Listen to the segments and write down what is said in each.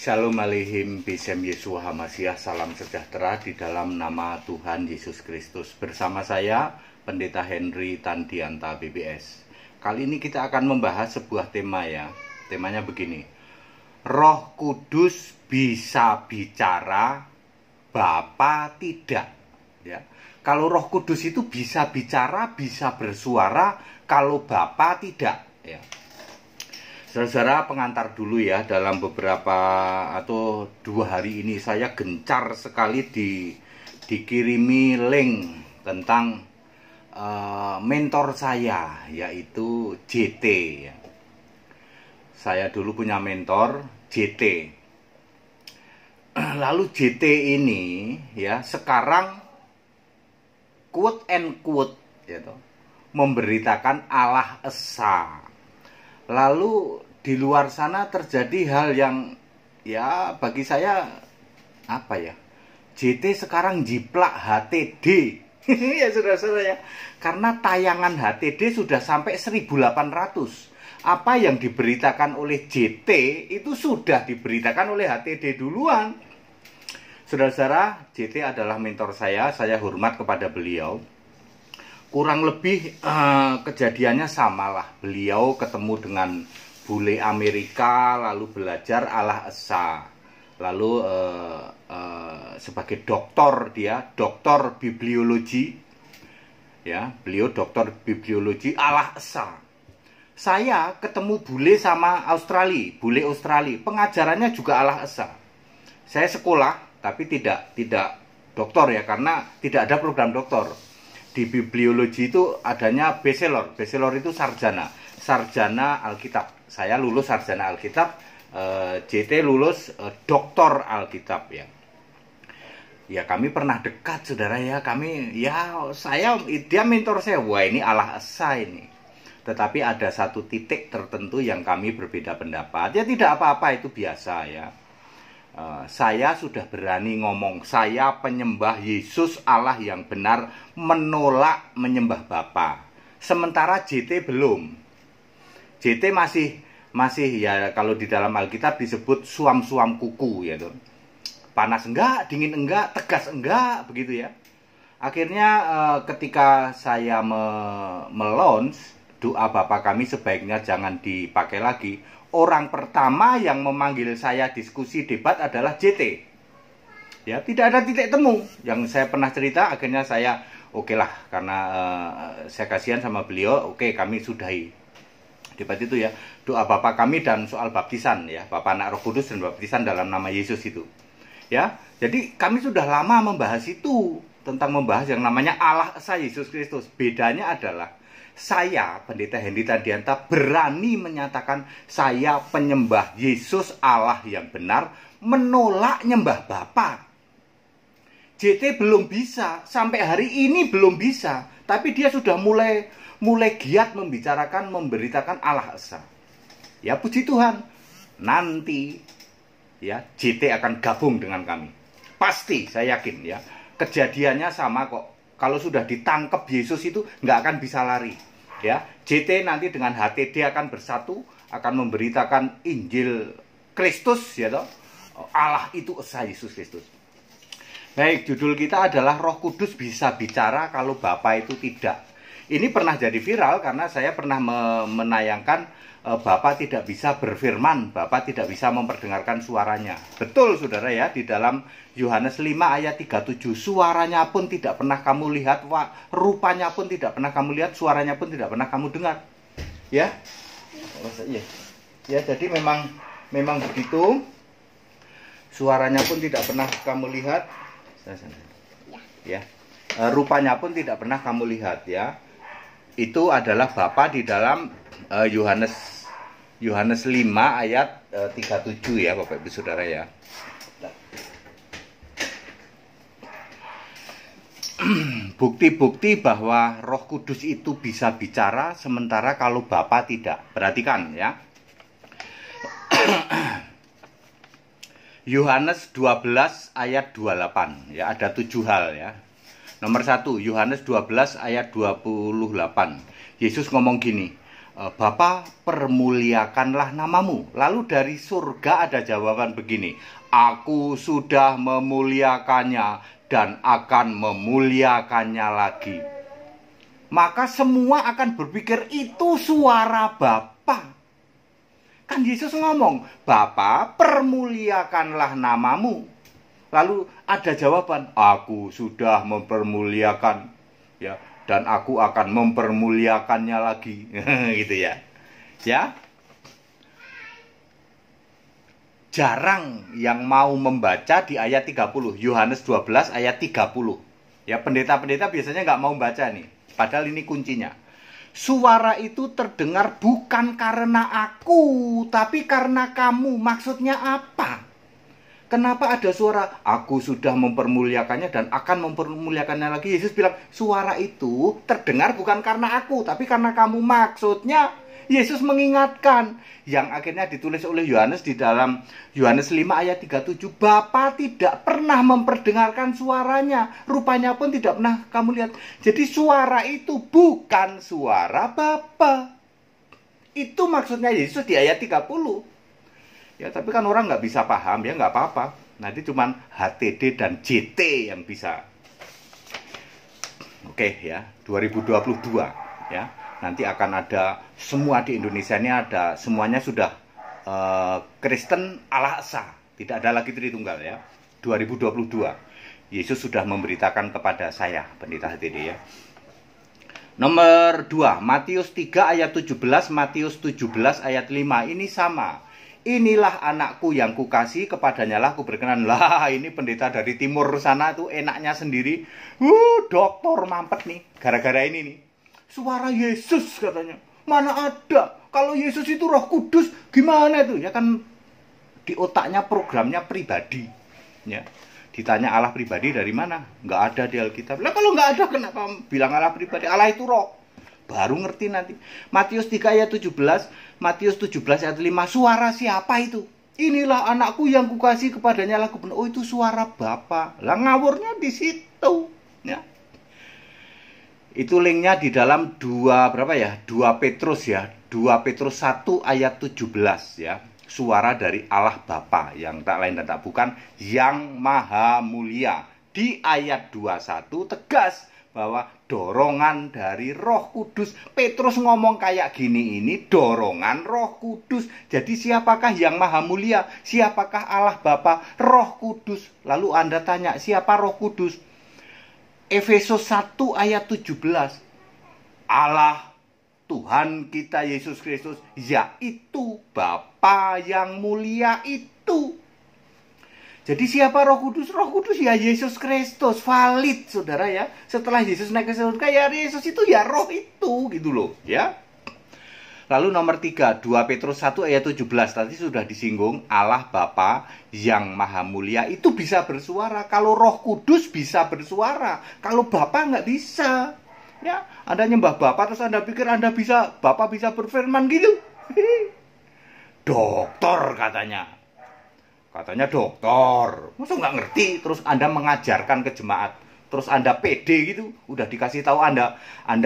Shalom aleihim bisem Yeshua HaMashiach. Salam sejahtera di dalam nama Tuhan Yesus Kristus. Bersama saya Pendeta Henry Tandianta BBS. Kali ini kita akan membahas sebuah tema ya. Temanya begini: Roh Kudus bisa bicara, Bapa tidak. Ya. Kalau Roh Kudus itu bisa bicara, bisa bersuara, kalau Bapa tidak. Ya. Saudara-saudara, pengantar dulu ya, dalam beberapa atau 2 hari ini saya gencar sekali dikirimi link tentang mentor saya, yaitu JT ya. Saya dulu punya mentor JT. Lalu JT ini ya sekarang quote and quote gitu, memberitakan Allah Esa. Lalu di luar sana terjadi hal yang ya bagi saya apa ya, JT sekarang jiplak HTD ya saudara-saudara ya, karena tayangan HTD sudah sampai 1800. Apa yang diberitakan oleh JT itu sudah diberitakan oleh HTD duluan. Saudara-saudara, JT adalah mentor saya hormat kepada beliau. Kurang lebih kejadiannya samalah. Beliau ketemu dengan bule Amerika, lalu belajar Allah Esa. Lalu sebagai doktor, dia doktor bibliologi. Ya, beliau doktor bibliologi Allah Esa. Saya ketemu bule sama bule Australia. Pengajarannya juga Allah Esa. Saya sekolah tapi tidak doktor ya, karena tidak ada program doktor. Di bibliologi itu adanya bachelor. Bachelor itu sarjana Alkitab. Saya lulus sarjana Alkitab, JT lulus doktor Alkitab ya. Ya kami pernah dekat saudara ya. Dia mentor saya. Wah, ini Allah Esa ini. Tetapi ada satu titik tertentu yang kami berbeda pendapat. Ya tidak apa-apa, itu biasa ya. Saya sudah berani ngomong, saya penyembah Yesus Allah yang benar, menolak menyembah Bapa. Sementara JT belum. JT masih ya, kalau di dalam Alkitab disebut suam-suam kuku ya tuh. Panas enggak, dingin enggak, tegas enggak, begitu ya. Akhirnya ketika saya melons doa Bapa kami sebaiknya jangan dipakai lagi. Orang pertama yang memanggil saya diskusi debat adalah JT. Ya, tidak ada titik temu. Yang saya pernah cerita, akhirnya saya oke lah, karena saya kasihan sama beliau, oke kami sudahi debat itu ya. Doa Bapa kami dan soal baptisan ya, Bapa, Anak, Roh Kudus dan baptisan dalam nama Yesus itu. Ya, jadi kami sudah lama membahas itu, tentang membahas yang namanya Allah Esa Yesus Kristus. Bedanya adalah saya, Pendeta Henry Tandianta, berani menyatakan saya penyembah Yesus Allah yang benar, menolak nyembah Bapa. JT belum bisa, sampai hari ini belum bisa, tapi dia sudah mulai giat memberitakan Allah Esa. Ya puji Tuhan, nanti ya JT akan gabung dengan kami. Pasti, saya yakin ya. Kejadiannya sama kok. Kalau sudah ditangkap Yesus itu nggak akan bisa lari. Ya, JT nanti dengan HTD akan bersatu, akan memberitakan Injil Kristus, ya toh. Allah itu Esa Yesus Kristus. Baik, judul kita adalah Roh Kudus bisa bicara kalau Bapa itu tidak. Ini pernah jadi viral karena saya pernah menayangkan Bapa tidak bisa berfirman, Bapa tidak bisa memperdengarkan suaranya. Betul saudara ya, di dalam Yohanes 5 ayat 37, suaranya pun tidak pernah kamu lihat, rupanya pun tidak pernah kamu lihat, suaranya pun tidak pernah kamu dengar. Ya. Ya, jadi memang begitu. Suaranya pun tidak pernah kamu lihat. Ya. Rupanya pun tidak pernah kamu lihat ya. Itu adalah Bapa di dalam Yohanes 5 ayat 37 ya Bapak Ibu Saudara ya. Bukti-bukti bahwa Roh Kudus itu bisa bicara sementara kalau Bapa tidak. Perhatikan ya. Yohanes 12 ayat 28 ya, ada 7 hal ya. Nomor 1, Yohanes 12 ayat 28. Yesus ngomong gini, Bapa, permuliakanlah namamu. Lalu dari surga ada jawaban begini, aku sudah memuliakannya dan akan memuliakannya lagi. Maka semua akan berpikir itu suara Bapa. Kan Yesus ngomong, Bapa, permuliakanlah namamu. Lalu ada jawaban, aku sudah mempermuliakan, ya, dan aku akan mempermuliakannya lagi. Gitu ya. Ya. Jarang yang mau membaca di ayat 30. Yohanes 12 ayat 30. Ya, pendeta-pendeta biasanya nggak mau baca nih. Padahal ini kuncinya. Suara itu terdengar bukan karena aku, tapi karena kamu. Maksudnya apa? Kenapa ada suara, aku sudah mempermuliakannya dan akan mempermuliakannya lagi? Yesus bilang, suara itu terdengar bukan karena aku, tapi karena kamu. Maksudnya, Yesus mengingatkan. Yang akhirnya ditulis oleh Yohanes di dalam Yohanes 5 ayat 37. Bapa tidak pernah memperdengarkan suaranya. Rupanya pun tidak pernah kamu lihat. Jadi suara itu bukan suara Bapa. Itu maksudnya Yesus di ayat 30. Ya, tapi kan orang nggak bisa paham, ya nggak apa-apa. Nanti cuman HTD dan JT yang bisa. Oke ya, 2022 ya. Nanti akan ada semua di Indonesia ini ada, semuanya sudah Kristen ala Esa. Tidak ada lagi Tritunggal ya. 2022. Yesus sudah memberitakan kepada saya, pendeta HTD ya. Nomor 2, Matius 3 ayat 17, Matius 17 ayat 5. Ini sama. Inilah anakku yang kukasih, kepadanya lah ku berkenan. Lah, ini pendeta dari timur sana tuh enaknya sendiri. Dokter mampet nih, gara-gara ini nih. Suara Yesus katanya. Mana ada? Kalau Yesus itu Roh Kudus, gimana itu? Ya kan di otaknya programnya pribadi. Ya. Ditanya Allah pribadi dari mana? Nggak ada di Alkitab. Lah kalau nggak ada, kenapa bilang Allah pribadi? Allah itu roh. Baru ngerti nanti. Matius 3 ayat 17, Matius 17 ayat 5, suara siapa itu? Inilah anakku yang kukasih, kepadanya lah ku berkenan. Oh, itu suara Bapa. Lah ngawurnya di situ, ya. Itu linknya di dalam 2 Petrus ya. 2 Petrus 1 ayat 17 ya. Suara dari Allah Bapa yang tak lain dan tak bukan, yang maha mulia. Di ayat 21 tegas bahwa dorongan dari Roh Kudus. Petrus ngomong kayak gini, ini dorongan Roh Kudus. Jadi siapakah yang maha mulia? Siapakah Allah Bapa? Roh Kudus. Lalu Anda tanya, siapa Roh Kudus? Efesus 1 ayat 17. Allah Tuhan kita Yesus Kristus, yaitu Bapa yang mulia itu. Jadi siapa Roh Kudus? Roh Kudus ya Yesus Kristus, valid saudara ya. Setelah Yesus naik ke surga, ya Yesus itu ya roh itu gitu loh ya. Lalu nomor 3, 2 Petrus 1 ayat 17, tadi sudah disinggung, Allah Bapa yang maha mulia itu bisa bersuara. Kalau Roh Kudus bisa bersuara, kalau Bapa nggak bisa. Ya, Anda nyembah Bapa terus Anda pikir Anda bisa, Bapa bisa berfirman gitu. Dokter katanya. Katanya dokter, masa nggak ngerti, terus Anda mengajarkan ke jemaat, terus Anda pede gitu, udah dikasih tahu Anda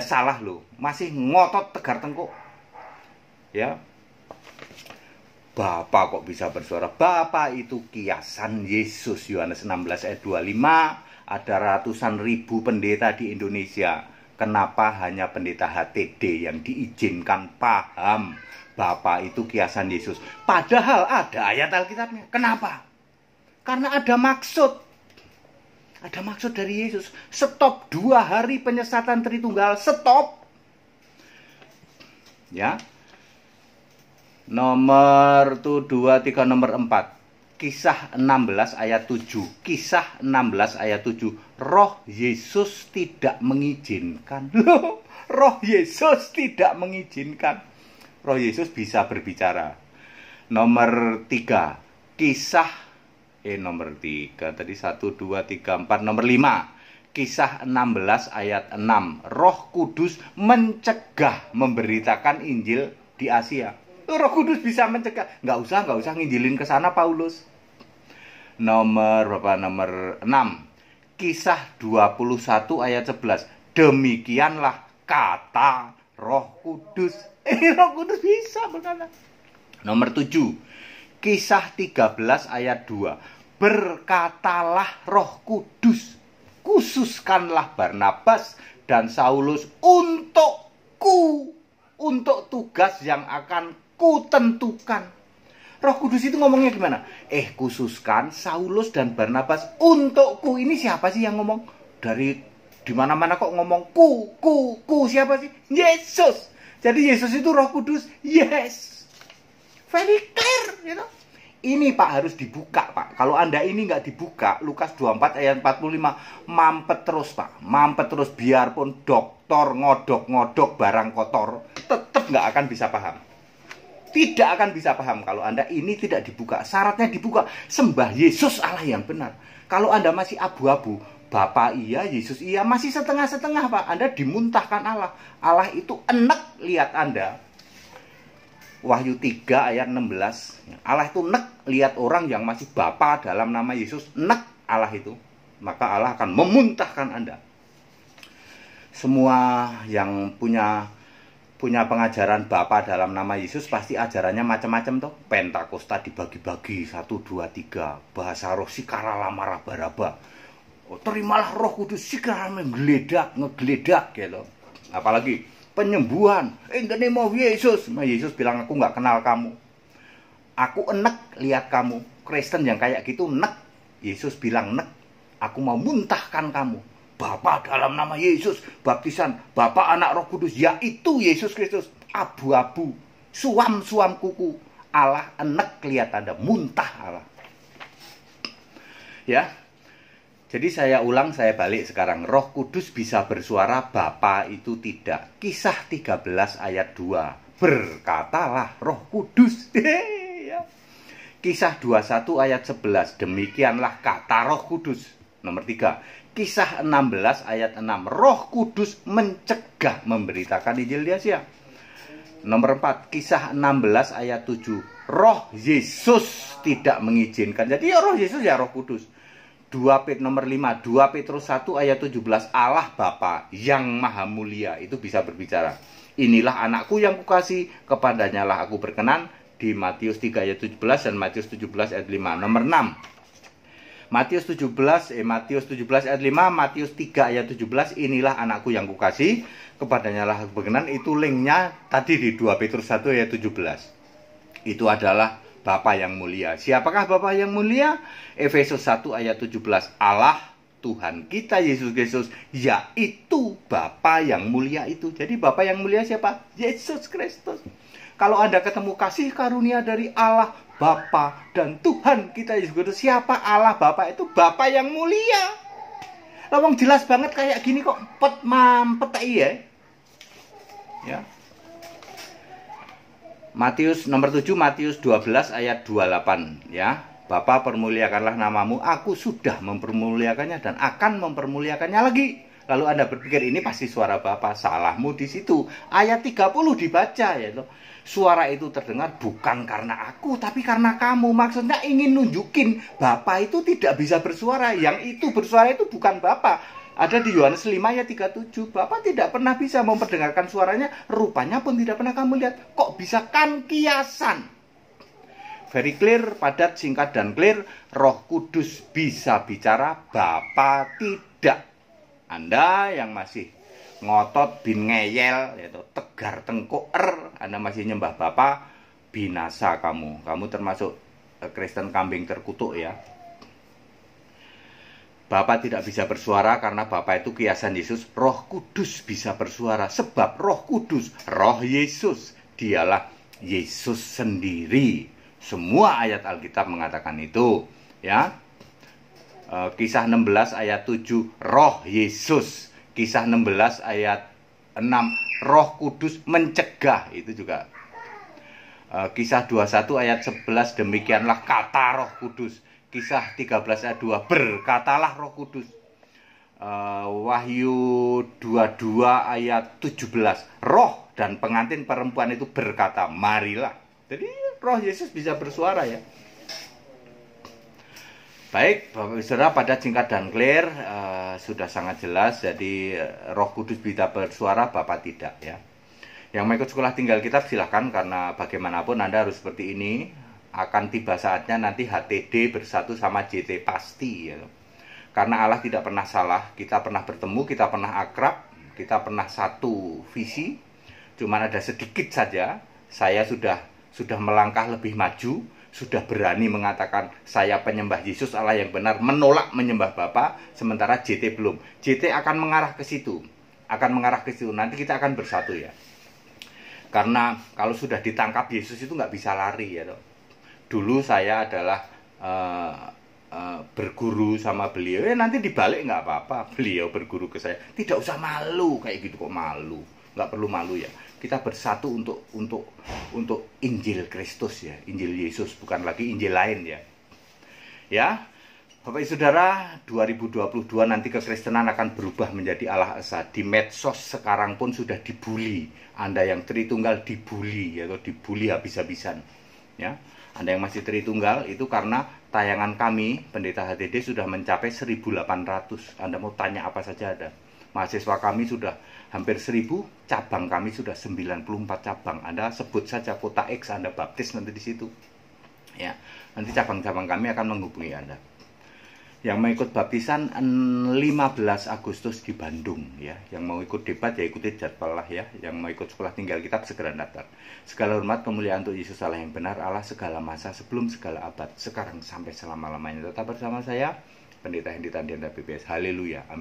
salah loh, masih ngotot tegar tengkuk, ya. Bapa kok bisa bersuara? Bapa itu kiasan Yesus. Yohanes 16 ayat 25, ada ratusan ribu pendeta di Indonesia. Kenapa hanya pendeta HTD yang diizinkan paham Bapa itu kiasan Yesus? Padahal ada ayat Alkitabnya. Kenapa? Karena ada maksud. Ada maksud dari Yesus. Stop 2 hari penyesatan Tritunggal. Stop. Ya. Nomor 2, 3, nomor 4. Kisah 16 ayat 7. Kisah 16 ayat 7. Roh Yesus tidak mengizinkan. Roh Yesus tidak mengizinkan. Roh Yesus bisa berbicara. Nomor 3, kisah nomor 3 tadi 1 2 3 4, nomor 5. Kisah 16 ayat 6. Roh Kudus mencegah memberitakan Injil di Asia. Roh Kudus bisa mencegah. Nggak usah nginjilin ke sana Paulus. Nomor berapa? Nomor 6. Kisah 21 ayat 11. Demikianlah kata Roh Kudus. Roh Kudus bisa berkata. Nomor 7. Kisah 13 ayat 2. Berkatalah Roh Kudus, khususkanlah Barnabas dan Saulus untukku, untuk tugas yang akan kutentukan. Roh Kudus itu ngomongnya gimana? Khususkan Saulus dan Barnabas untukku. Ini siapa sih yang ngomong? Dari di mana-mana kok ngomong ku siapa sih? Yesus. Jadi Yesus itu Roh Kudus. Yes. Very clear, you know? Ini Pak harus dibuka Pak. Kalau Anda ini nggak dibuka, Lukas 24 ayat 45, mampet terus Pak. Mampet terus, biarpun dokter ngodok-ngodok barang kotor, tetap nggak akan bisa paham. Tidak akan bisa paham kalau Anda ini tidak dibuka. Syaratnya dibuka. Sembah Yesus Allah yang benar. Kalau Anda masih abu-abu, Bapa iya, Yesus iya, masih setengah-setengah Pak. Anda dimuntahkan Allah. Allah itu enek lihat Anda. Wahyu 3 ayat 16. Allah itu enek lihat orang yang masih Bapa dalam nama Yesus. Enek Allah itu. Maka Allah akan memuntahkan Anda. Semua yang punya pengajaran Bapa dalam nama Yesus pasti ajarannya macam-macam toh. Pentakosta dibagi-bagi 1, 2, 3. Bahasa roh sikara lamara baraba. Terimalah Roh Kudus sikara ngegeledak gitu. Apalagi penyembuhan in the name of Yesus. Yesus bilang aku nggak kenal kamu. Aku enek lihat kamu. Kristen yang kayak gitu enek. Yesus bilang enek. Aku mau muntahkan kamu. Bapa dalam nama Yesus, baptisan Bapa Anak Roh Kudus, yaitu Yesus Kristus. Abu-abu, suam-suam kuku. Allah enek lihat Anda, muntah Allah. Ya. Jadi saya ulang, saya balik sekarang. Roh Kudus bisa bersuara, Bapa itu tidak. Kisah 13 ayat 2. Berkatalah Roh Kudus. Kisah 21 ayat 11. Demikianlah kata Roh Kudus. Nomor 3. Kisah 16 ayat 6. Roh Kudus mencegah memberitakan Injil di Asia. Nomor 4. Kisah 16 ayat 7. Roh Yesus tidak mengizinkan. Jadi ya Roh Yesus ya Roh Kudus. Nomor 5. 2 Petrus 1 ayat 17. Allah Bapa yang Maha Mulia itu bisa berbicara. Inilah anakku yang kukasih, kepadanya lah aku berkenan. Di Matius 3 ayat 17 dan Matius 17 ayat 5. Nomor 6. Matius 17 ayat 5, Matius 3 ayat 17, inilah anakku yang kukasih, kepadanya lah aku berkenan. Itu linknya tadi di 2 Petrus 1 ayat 17. Itu adalah Bapa yang mulia. Siapakah Bapa yang mulia? Efesus 1 ayat 17. Allah Tuhan kita Yesus Kristus, yaitu Bapa yang mulia itu. Jadi Bapa yang mulia siapa? Yesus Kristus. Kalau Anda ketemu kasih karunia dari Allah Bapa dan Tuhan kita Yesus Kristus, siapa Allah Bapa itu? Bapa yang mulia. Lawang jelas banget kayak gini kok mampet ya. Matius nomor 7, Matius 12 ayat 28 ya. Bapa permuliakanlah namamu, aku sudah mempermuliakannya dan akan mempermuliakannya lagi. Lalu Anda berpikir ini pasti suara Bapa. Salahmu di situ. Ayat 30 dibaca ya. Suara itu terdengar bukan karena aku, tapi karena kamu. Maksudnya ingin nunjukin Bapa itu tidak bisa bersuara. Yang itu bersuara itu bukan Bapa. Ada di Yohanes 5 ayat 37. Bapa tidak pernah bisa memperdengarkan suaranya. Rupanya pun tidak pernah kamu lihat. Kok bisa kan kiasan? Very clear, padat, singkat, dan clear. Roh Kudus bisa bicara, Bapa tidak. Anda yang masih ngotot bin ngeyel, yaitu tegar tengkuk Anda masih nyembah Bapa, binasa kamu. Kamu termasuk Kristen kambing terkutuk ya. Bapa tidak bisa bersuara karena Bapa itu kiasan Yesus. Roh Kudus bisa bersuara sebab Roh Kudus, Roh Yesus, dialah Yesus sendiri. Semua ayat Alkitab mengatakan itu ya. Kisah 16 ayat 7 Roh Yesus. Kisah 16 ayat 6 Roh Kudus mencegah. Itu juga Kisah 21 ayat 11 demikianlah kata Roh Kudus. Kisah 13 ayat 2 berkatalah Roh Kudus. Wahyu 22 ayat 17 Roh dan pengantin perempuan itu berkata marilah. Jadi Roh Yesus bisa bersuara ya. Baik, Bapak Saudara, pada singkat dan clear sudah sangat jelas. Jadi Roh Kudus bisa bersuara, Bapa tidak ya. Yang mau ikut sekolah tinggal kitab silahkan, karena bagaimanapun Anda harus seperti ini. Akan tiba saatnya nanti HTD bersatu sama JT pasti ya. Karena Allah tidak pernah salah, kita pernah bertemu, kita pernah akrab, kita pernah satu visi. Cuman ada sedikit saja saya sudah melangkah lebih maju, sudah berani mengatakan saya penyembah Yesus Allah yang benar, menolak menyembah Bapa, sementara JT belum. JT akan mengarah ke situ. Nanti kita akan bersatu ya. Karena kalau sudah ditangkap Yesus itu nggak bisa lari ya. Dulu saya adalah berguru sama beliau, ya nanti dibalik nggak apa-apa. Beliau berguru ke saya, tidak usah malu kayak gitu, kok malu? Nggak perlu malu ya. Kita bersatu untuk Injil Kristus ya, Injil Yesus, bukan lagi Injil lain ya. Ya, Bapak Ibu Saudara, 2022 nanti kekristenan akan berubah menjadi Allah Esa. Di medsos sekarang pun sudah dibully. Anda yang Tritunggal dibully atau dibully habis-habisan. Ya, Anda yang masih Tritunggal itu karena tayangan kami Pendeta HTD sudah mencapai 1.800. Anda mau tanya apa saja ada. Mahasiswa kami sudah hampir 1.000, cabang kami sudah 94 cabang. Anda sebut saja kota X, Anda baptis nanti di situ. Ya, nanti cabang-cabang kami akan menghubungi Anda. Yang mau ikut baptisan 15 Agustus di Bandung ya. Yang mau ikut debat ya ikuti jadwal lah ya. Yang mau ikut sekolah tinggal kitab segera daftar. Segala hormat kemuliaan untuk Yesus Allah yang benar, Allah segala masa, sebelum segala abad, sekarang sampai selama-lamanya. Tetap bersama saya, Pendeta Hendy Tandianda BPS. Haleluya. Amin.